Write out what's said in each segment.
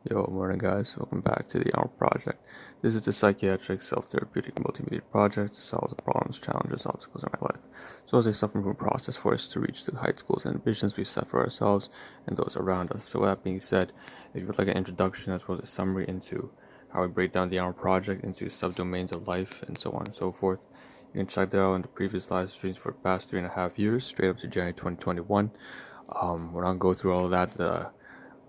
Yo, morning guys, welcome back to the Ahn Rho Project. This is the psychiatric, self-therapeutic, multimedia project to solve the problems, challenges, obstacles in my life, as well as a self-improvement process for us to reach the heights, goals, and ambitions we set for ourselves and those around us. So with that being said, if you would like an introduction as well as a summary into how we break down the Ahn Rho Project into subdomains of life and so on and so forth, you can check that out in the previous live streams for the past 3.5 years, straight up to January 2021. We're not going to go through all of that. The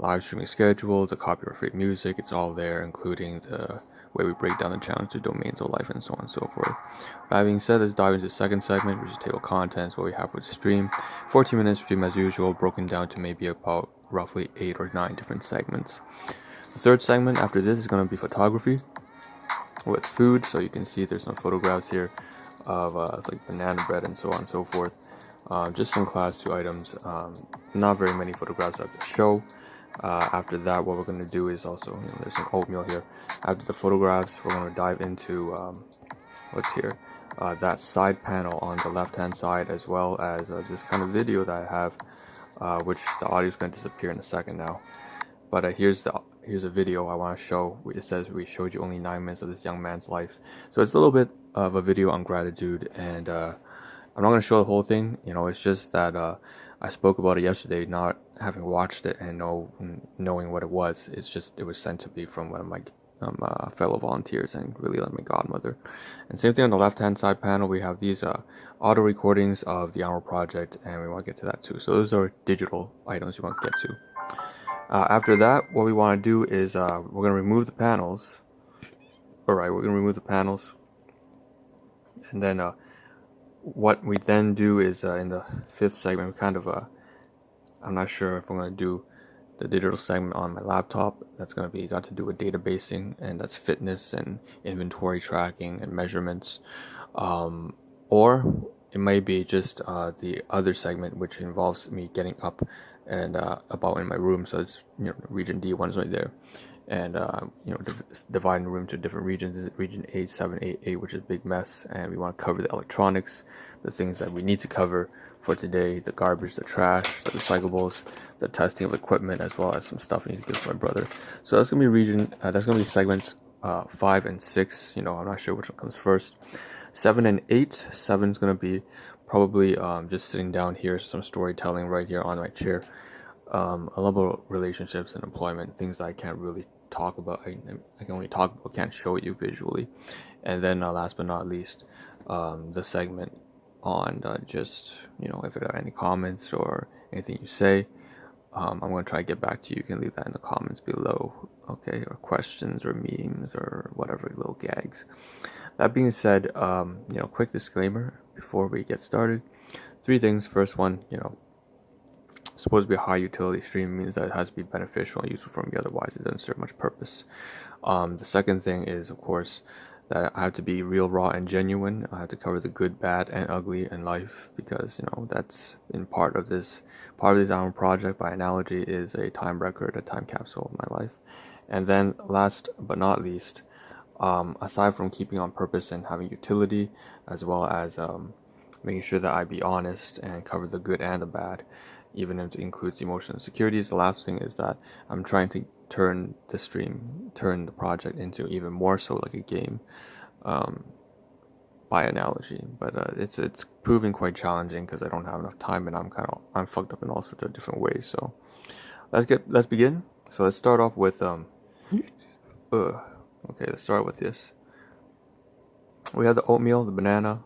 live streaming schedule, the copyright-free music, it's all there, including the way we break down the challenge to domains of life and so on and so forth. That being said, let's dive into the second segment, which is table contents, what we have for the stream. 14-minute stream as usual, broken down to maybe about roughly 8 or 9 different segments. The third segment after this is going to be photography with food, so you can see there's some photographs here of like banana bread and so on and so forth. Just some class 2 items, not very many photographs of the show. After that, what we're going to do is also, there's some oatmeal here. After the photographs, we're going to dive into what's here, that side panel on the left hand side, as well as this kind of video that I have, which the audio is going to disappear in a second now. But here's a video I want to show. It says we showed you only 9 minutes of this young man's life. So it's a little bit of a video on gratitude, and I'm not going to show the whole thing. It's just that I spoke about it yesterday, not having watched it and knowing what it was. It was sent to me from one of my fellow volunteers and really like my godmother. And same thing on the left hand side panel, we have these auto recordings of the Ahn Rho Project, and we want to get to that too. So those are digital items you want to get to. After that, what we want to do is we're going to remove the panels. Alright, we're going to remove the panels. And then what we then do is in the fifth segment, we kind of, I'm not sure if I'm going to do the digital segment on my laptop. That's going to be got to do with databasing, and that's fitness and inventory tracking and measurements. Or it may be just the other segment, which involves me getting up and about in my room. So it's region D1 is right there, and dividing the room to different regions. Is region 8788, which is a big mess, and we want to cover the electronics, the things that we need to cover for today, the garbage, the trash, the recyclables, the testing of equipment, as well as some stuff I need to give to my brother. So that's gonna be region. That's gonna be segments 5 and 6. I'm not sure which one comes first. 7 and 8. 7 is gonna be probably just sitting down here, some storytelling right here on my chair. A lot about relationships and employment, things I can't really talk about. I can only talk about, can't show you visually. And then last but not least, the segment on just if there are any comments or anything you say, I'm going to try to get back to you. You can leave that in the comments below, okay, or questions or memes or whatever, little gags. That being said, quick disclaimer before we get started. 3 things. First one, supposed to be a high utility stream means that it has to be beneficial and useful for me, otherwise it doesn't serve much purpose. The second thing is, of course, that I have to be real, raw, and genuine. I have to cover the good, bad, and ugly in life, because that's in part of this Ahn Rho Project. By analogy, is a time record, a time capsule of my life. And then last but not least, aside from keeping on purpose and having utility, as well as making sure that I be honest and cover the good and the bad, even if it includes emotional insecurities, the last thing is that I'm trying to turn the project into even more so like a game, by analogy. But it's proving quite challenging because I don't have enough time, and I'm fucked up in all sorts of different ways. So let's begin. So let's start off with let's start with this. We have the oatmeal, the banana,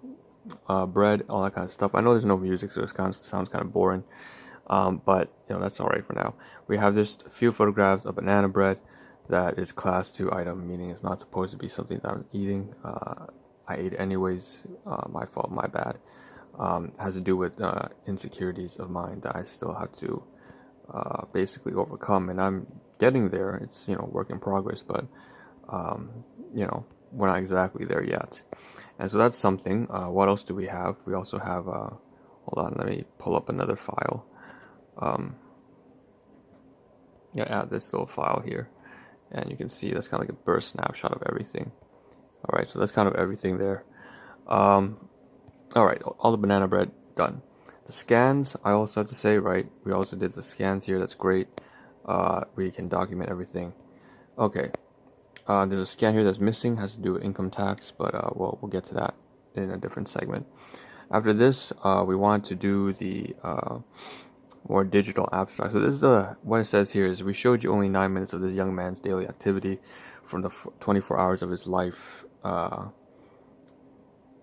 bread, all that kind of stuff. I know there's no music, so it sounds kind of boring. But that's alright for now. We have just a few photographs of banana bread that is class 2 item, meaning it's not supposed to be something that I'm eating. I ate anyways, my fault, my bad. Has to do with insecurities of mine that I still have to basically overcome, and I'm getting there. It's work in progress, but we're not exactly there yet. And so that's something. What else do we have? We also have hold on, let me pull up another file. Add this little file here, and you can see that's kind of like a burst snapshot of everything. Alright, so that's kind of everything there. Alright, all the banana bread done. The scans, I also have to say, right, we also did the scans here. That's great. We can document everything. Okay, there's a scan here that's missing, has to do with income tax, but we'll get to that in a different segment. After this, we want to do the more digital abstract. So this is what it says here is we showed you only 9 minutes of this young man's daily activity from the 24 hours of his life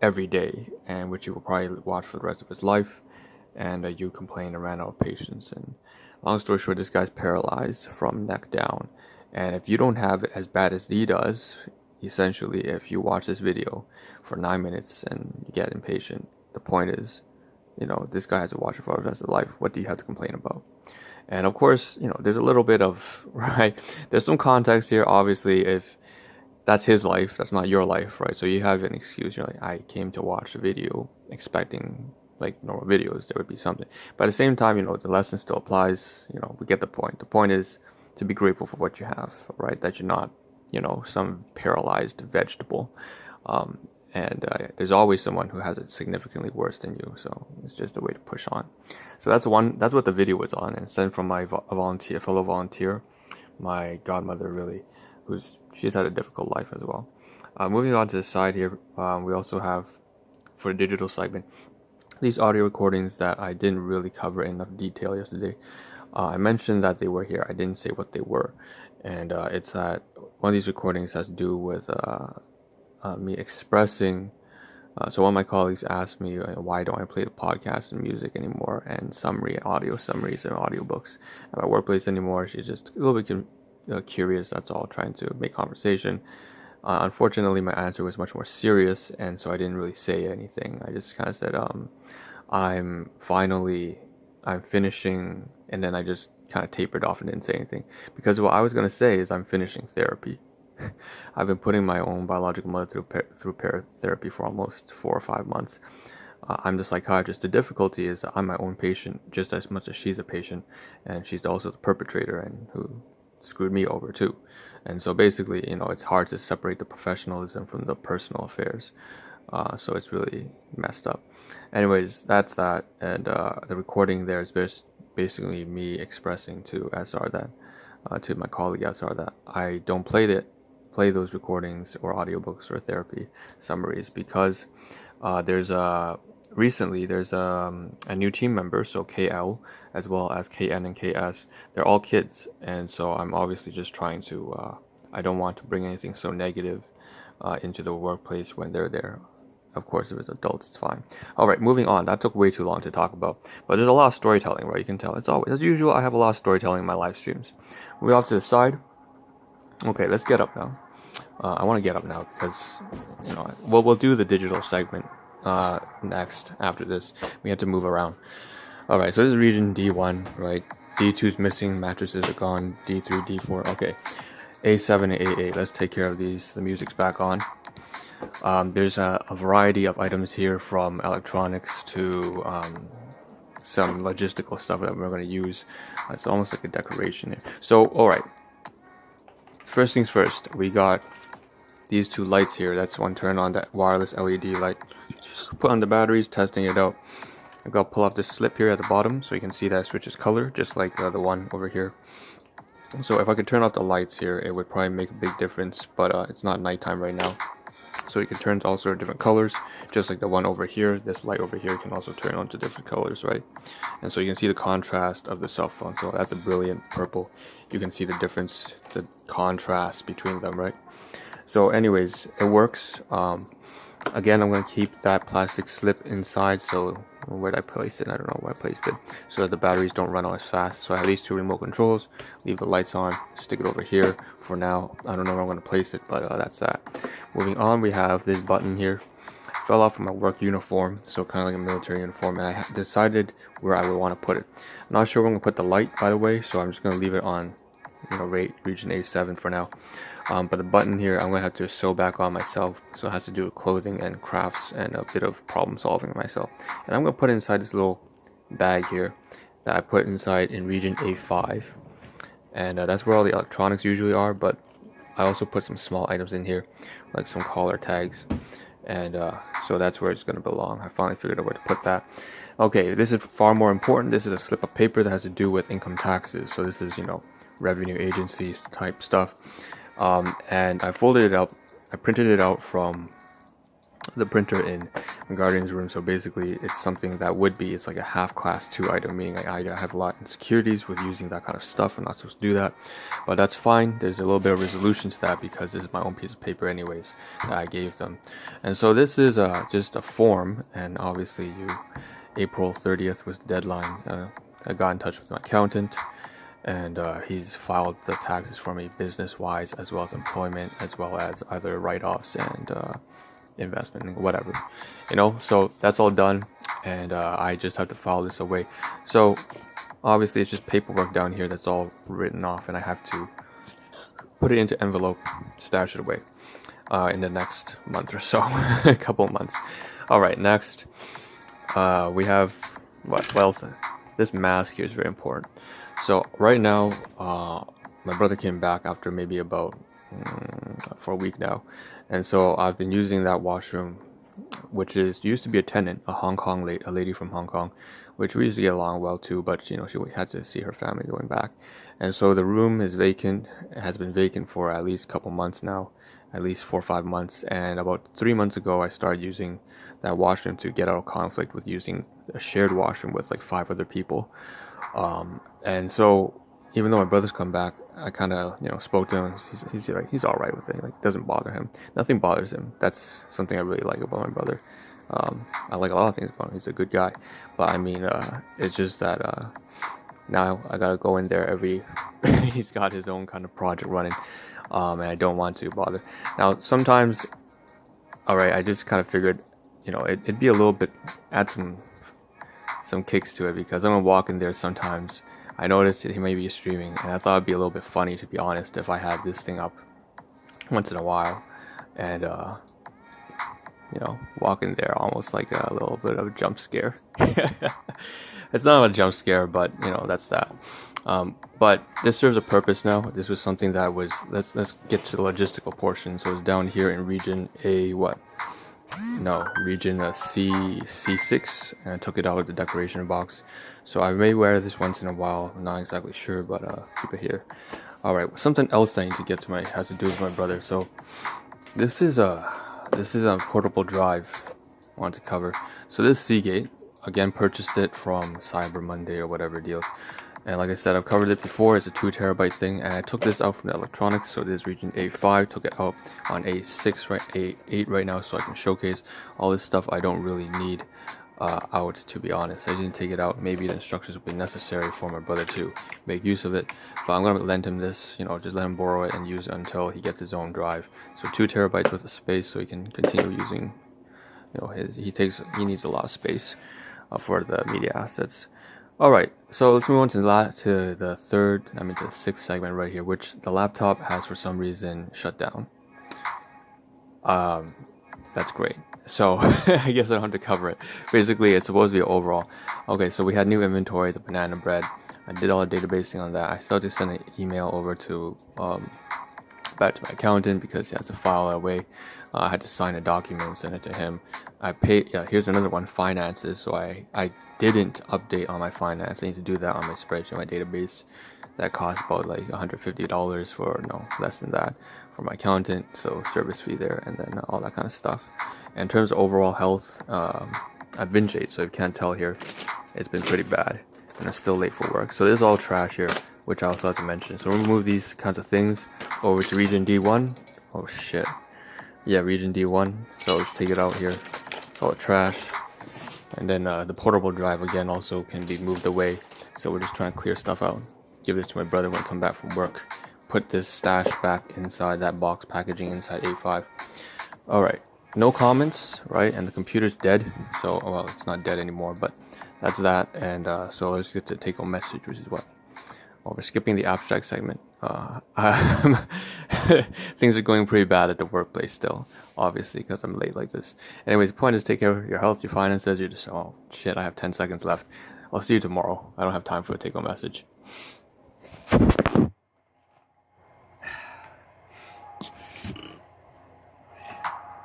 every day, and which he will probably watch for the rest of his life. And you complain and ran out of patience. And long story short, this guy's paralyzed from neck down. And if you don't have it as bad as he does, essentially, if you watch this video for 9 minutes and you get impatient, the point is, this guy has to watch it for the rest of his life. What do you have to complain about? And of course, there's a little bit of, right, there's some context here. Obviously, if that's his life, that's not your life, right? So you have an excuse. You're like, I came to watch a video expecting, like normal videos, there would be something. But at the same time, the lesson still applies. We get the point. The point is to be grateful for what you have, right? That you're not, some paralyzed vegetable. And there's always someone who has it significantly worse than you. So it's just a way to push on. So that's what the video was on, and sent from my fellow volunteer, my godmother, really, she's had a difficult life as well. Moving on to the side here, we also have, for the digital segment, these audio recordings that I didn't really cover in enough detail yesterday. I mentioned that they were here. I didn't say what they were. And it's that one of these recordings has to do with me expressing. So one of my colleagues asked me, why don't I play the podcast and music anymore, and audio summaries and audiobooks at my workplace anymore. She's just a little bit curious, that's all, trying to make conversation. Unfortunately, my answer was much more serious, and so I didn't really say anything. I just kind of said, I'm finishing, and then I just kind of tapered off and didn't say anything. Because what I was going to say is I'm finishing therapy. I've been putting my own biological mother through therapy for almost 4 or 5 months. I'm the psychiatrist. The difficulty is that I'm my own patient just as much as she's a patient, and she's also the perpetrator and who screwed me over too. And so basically, it's hard to separate the professionalism from the personal affairs. So it's really messed up. Anyways, that's that. And the recording there is basically me expressing to SR to my colleague SR, that I don't play those recordings or audiobooks or therapy summaries because recently there's a new team member, so KL as well as KN and KS. They're all kids, and so I'm obviously just trying to I don't want to bring anything so negative into the workplace when they're there. Of course, if it's adults, it's fine. Alright, moving on. That took way too long to talk about. But there's a lot of storytelling, right? You can tell. It's always, as usual, I have a lot of storytelling in my live streams. Moving off to the side. Okay, let's get up now. I want to get up now because, we'll do the digital segment next after this. We have to move around. Alright, so this is region D1, right? D2's missing, mattresses are gone, D3, D4, okay. A7 and A8, let's take care of these. The music's back on. There's a variety of items here, from electronics to some logistical stuff that we're going to use. It's almost like a decoration here. So, alright. First things first, we got these two lights here. That's one turn on, that wireless LED light. Put on the batteries, testing it out. I've got to pull off this slip here at the bottom so you can see that it switches color, just like the one over here. So if I could turn off the lights here, it would probably make a big difference, but it's not nighttime right now. So you can turn to all sorts of different colors, just like the one over here. This light over here can also turn on to different colors, right? And so you can see the contrast of the cell phone. So that's a brilliant purple. You can see the difference, the contrast between them, right? So anyways, it works. Again, I'm going to keep that plastic slip inside, so where did I place it? I don't know where I placed it, so that the batteries don't run out as fast. So I have these two remote controls, leave the lights on, stick it over here for now. I don't know where I'm going to place it, but that's that. Moving on, we have this button here. Fell off from my work uniform, so kind of like a military uniform, and I decided where I would want to put it. I'm not sure where I'm going to put the light, by the way, so I'm just going to leave it on region A7 for now. But the button here, I'm going to have to sew back on myself, so it has to do with clothing and crafts and a bit of problem solving myself. And I'm going to put it inside this little bag here that I put inside in region A5, and that's where all the electronics usually are, but I also put some small items in here, like some collar tags, and so that's where it's going to belong. I finally figured out where to put that. Okay, this is far more important. This is a slip of paper that has to do with income taxes, so this is, revenue agencies type stuff. And I folded it up. I printed it out from the printer in Guardian's room. So basically it's something that it's like a half class 2 item, meaning I have a lot of insecurities with using that kind of stuff. I'm not supposed to do that, but that's fine. There's a little bit of resolution to that because this is my own piece of paper anyways that I gave them. And so this is just a form, and obviously April 30th was the deadline. I got in touch with my accountant, and he's filed the taxes for me business wise, as well as employment, as well as other write-offs and investment, whatever, so that's all done, and I just have to file this away. So obviously it's just paperwork down here that's all written off, and I have to put it into envelope, stash it away in the next month or so. A couple of months. All right, next we have what else? This mask here is very important. So right now my brother came back after maybe about for a week now, and so I've been using that washroom, which used to be a tenant, a lady from Hong Kong, which we used to get along well too, but she had to see her family going back, and so the room is vacant. It has been vacant for at least a couple months now, at least 4 or 5 months, and about 3 months ago I started using that washroom to get out of conflict with using a shared washroom with like 5 other people. And so even though my brother's come back, I kind of spoke to him. He's all right with it. Like, it doesn't bother him. Nothing bothers him. That's something I really like about my brother. I like a lot of things about him. He's a good guy, but I mean, it's just that now I gotta go in there he's got his own kind of project running, and I don't want to bother. Now sometimes, all right, I just kind of figured, it'd be a little bit, add some kicks to it, because I'm gonna walk in there sometimes. I noticed that he may be streaming, and I thought it'd be a little bit funny, to be honest, if I had this thing up once in a while, and walk in there almost like a little bit of a jump scare. It's not a jump scare, but that's that. But this serves a purpose now. This was something that was, let's get to the logistical portion. So it's down here in region region C6, and I took it out of the decoration box. So I may wear this once in a while, I'm not exactly sure, but keep it here. Alright, something else that I need to get to has to do with my brother. So this is a portable drive I want to cover. So this Seagate, again, purchased it from Cyber Monday or whatever deals. And like I said, I've covered it before. It's a 2 terabyte thing, and I took this out from the electronics. So this is region A5, took it out on A6, right, A8 right now, so I can showcase all this stuff I don't really need out, to be honest. I didn't take it out. Maybe the instructions will be necessary for my brother to make use of it, but I'm gonna lend him this, just let him borrow it and use it until he gets his own drive. So 2 terabytes worth of space, so he can continue using, he needs a lot of space for the media assets. Alright, so let's move on to the sixth segment right here, which the laptop has for some reason shut down. That's great. So I guess I don't have to cover it. Basically, it's supposed to be overall. Okay, so we had new inventory, the banana bread. I did all the databasing on that. I still have to send an email over to back to my accountant because he has to file it away. I had to sign a document and send it to him. I paid, here's another one, finances. So I didn't update on my finance. I need to do that on my spreadsheet, my database. That cost about like $150 for, no, less than that for my accountant. So service fee there, and then all that kind of stuff. And in terms of overall health, I've binge ate, so if you can't tell here, it's been pretty bad. And I'm still late for work. So this is all trash here, which I also have to mention. So we'll move these kinds of things over to region D1. Oh shit. Yeah, region D1. So let's take it out here. It's all the trash. And then the portable drive again also can be moved away. So we're just trying to clear stuff out. Give this to my brother when I come back from work. Put this stash back inside that box packaging inside A5. Alright. No comments, right? And the computer's dead. So, well, it's not dead anymore, but that's that. And so let's get to take-home message, which is what? Well, we're skipping the abstract segment. Things are going pretty bad at the workplace still, obviously, because I'm late like this. Anyways, the point is take care of your health, your finances. You're just, oh shit, I have 10 seconds left. I'll see you tomorrow. I don't have time for a take-home message.